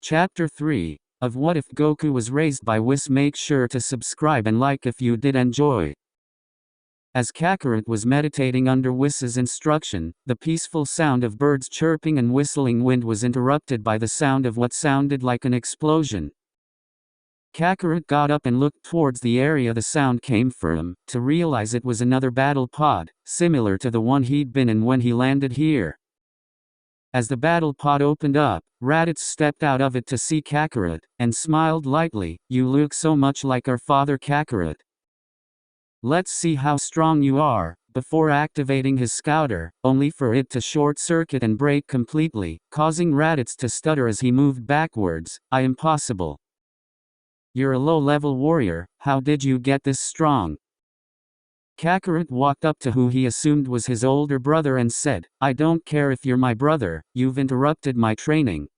Chapter 3 of What If Goku Was Raised by Whis. Make sure to subscribe and like if you did enjoy. As Kakarot was meditating under Whis's instruction, the peaceful sound of birds chirping and whistling wind was interrupted by the sound of what sounded like an explosion. Kakarot got up and looked towards the area the sound came from, to realize it was another battle pod, similar to the one he'd been in when he landed here. As the battle pod opened up, Raditz stepped out of it to see Kakarot, and smiled lightly. "You look so much like our father Kakarot. Let's see how strong you are," before activating his scouter, only for it to short-circuit and break completely, causing Raditz to stutter as he moved backwards. Impossible. You're a low-level warrior, how did you get this strong?" Kakarot walked up to who he assumed was his older brother and said, "I don't care if you're my brother, you've interrupted my training."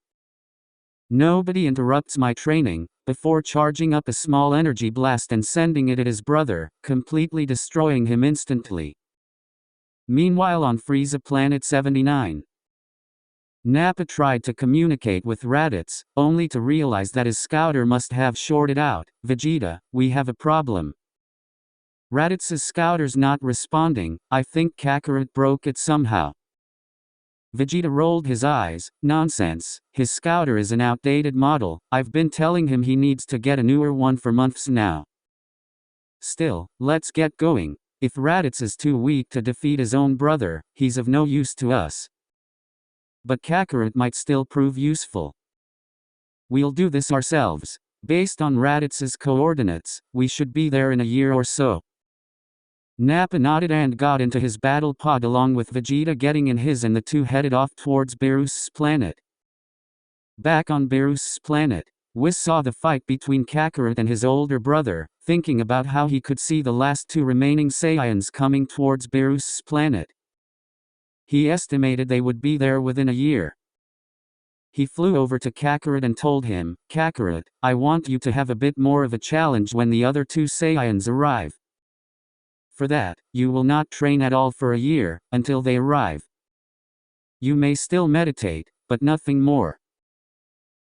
"Nobody interrupts my training," before charging up a small energy blast and sending it at his brother, completely destroying him instantly. Meanwhile on Frieza Planet 79, Nappa tried to communicate with Raditz, only to realize that his scouter must have shorted out. "Vegeta, we have a problem." Raditz's scouter's not responding. "I think Kakarot broke it somehow." Vegeta rolled his eyes. "Nonsense, his scouter is an outdated model. I've been telling him he needs to get a newer one for months now. Still, let's get going. If Raditz is too weak to defeat his own brother, he's of no use to us. But Kakarot might still prove useful. We'll do this ourselves. Based on Raditz's coordinates, we should be there in a year or so." Nappa nodded and got into his battle pod along with Vegeta getting in his, and the two headed off towards Beerus's planet. Back on Beerus's planet, Whis saw the fight between Kakarot and his older brother, thinking about how he could see the last two remaining Saiyans coming towards Beerus's planet. He estimated they would be there within a year. He flew over to Kakarot and told him, "Kakarot, I want you to have a bit more of a challenge when the other two Saiyans arrive. For that, you will not train at all for a year, until they arrive. You may still meditate, but nothing more."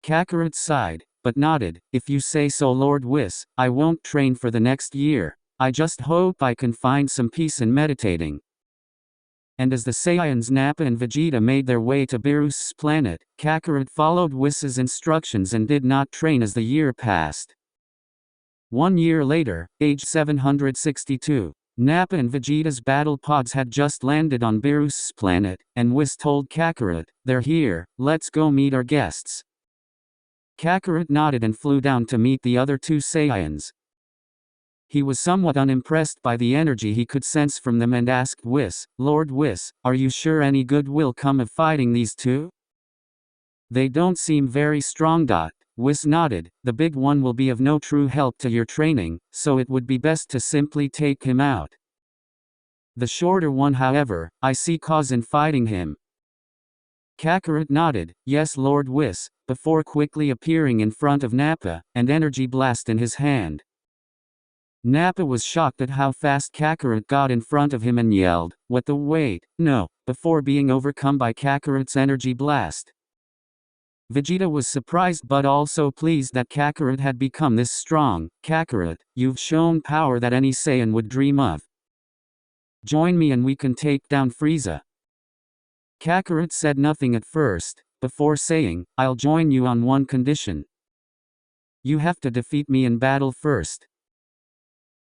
Kakarot sighed, but nodded. "If you say so, Lord Whis, I won't train for the next year. I just hope I can find some peace in meditating." And as the Saiyans Nappa and Vegeta made their way to Beerus's planet, Kakarot followed Whis's instructions and did not train as the year passed. 1 year later, age 762. Nappa and Vegeta's battle pods had just landed on Beerus's planet, and Whis told Kakarot, "They're here, let's go meet our guests." Kakarot nodded and flew down to meet the other two Saiyans. He was somewhat unimpressed by the energy he could sense from them and asked Whis, "Lord Whis, are you sure any good will come of fighting these two? They don't seem very strong." Whis nodded. "The big one will be of no true help to your training, so it would be best to simply take him out. The shorter one, however, I see cause in fighting him." Kakarot nodded. "Yes, Lord Whis," before quickly appearing in front of Nappa, and energy blast in his hand. Nappa was shocked at how fast Kakarot got in front of him and yelled, "What the wait, no," before being overcome by Kakarot's energy blast. Vegeta was surprised but also pleased that Kakarot had become this strong. "Kakarot, you've shown power that any Saiyan would dream of. Join me and we can take down Frieza." Kakarot said nothing at first, before saying, "I'll join you on one condition. You have to defeat me in battle first."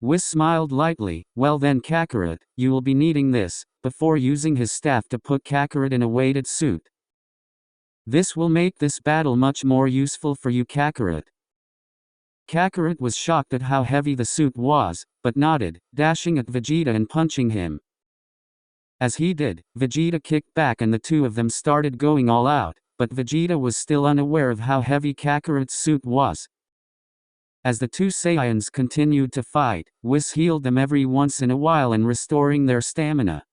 Whis smiled lightly. "Well then Kakarot, you will be needing this," before using his staff to put Kakarot in a weighted suit. "This will make this battle much more useful for you, Kakarot." Kakarot was shocked at how heavy the suit was, but nodded, dashing at Vegeta and punching him. As he did, Vegeta kicked back and the two of them started going all out, but Vegeta was still unaware of how heavy Kakarot's suit was. As the two Saiyans continued to fight, Whis healed them every once in a while and restoring their stamina.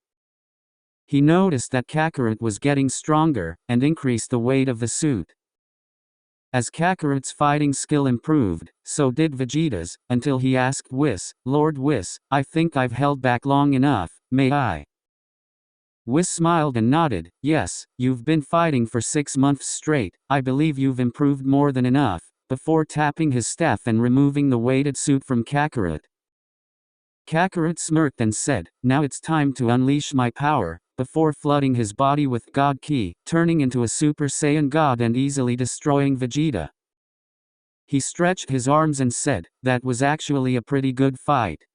He noticed that Kakarot was getting stronger, and increased the weight of the suit. As Kakarot's fighting skill improved, so did Vegeta's, until he asked Whis, "Lord Whis, I think I've held back long enough, may I?" Whis smiled and nodded. Yes, you've been fighting for 6 months straight. I believe you've improved more than enough, before tapping his staff and removing the weighted suit from Kakarot. Kakarot smirked and said, now it's time to unleash my power, before flooding his body with God Ki, turning into a Super Saiyan God and easily destroying Vegeta. He stretched his arms and said, that was actually a pretty good fight.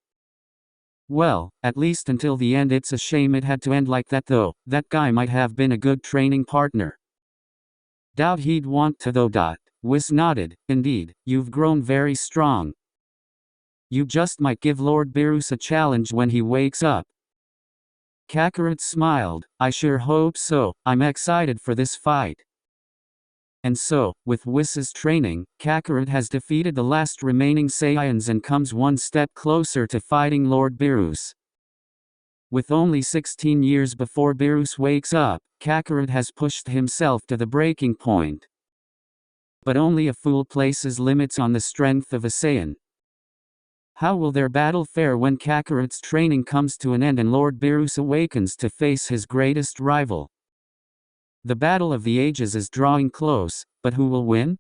Well, at least until the end. It's a shame it had to end like that though. That guy might have been a good training partner. Doubt he'd want to though. Whis nodded. Indeed, you've grown very strong. You just might give Lord Beerus a challenge when he wakes up. Kakarot smiled. I sure hope so. I'm excited for this fight. And so, with Whis's training, Kakarot has defeated the last remaining Saiyans and comes one step closer to fighting Lord Beerus. With only 16 years before Beerus wakes up, Kakarot has pushed himself to the breaking point. But only a fool places limits on the strength of a Saiyan. How will their battle fare when Kakarot's training comes to an end and Lord Beerus awakens to face his greatest rival? The battle of the ages is drawing close, but who will win?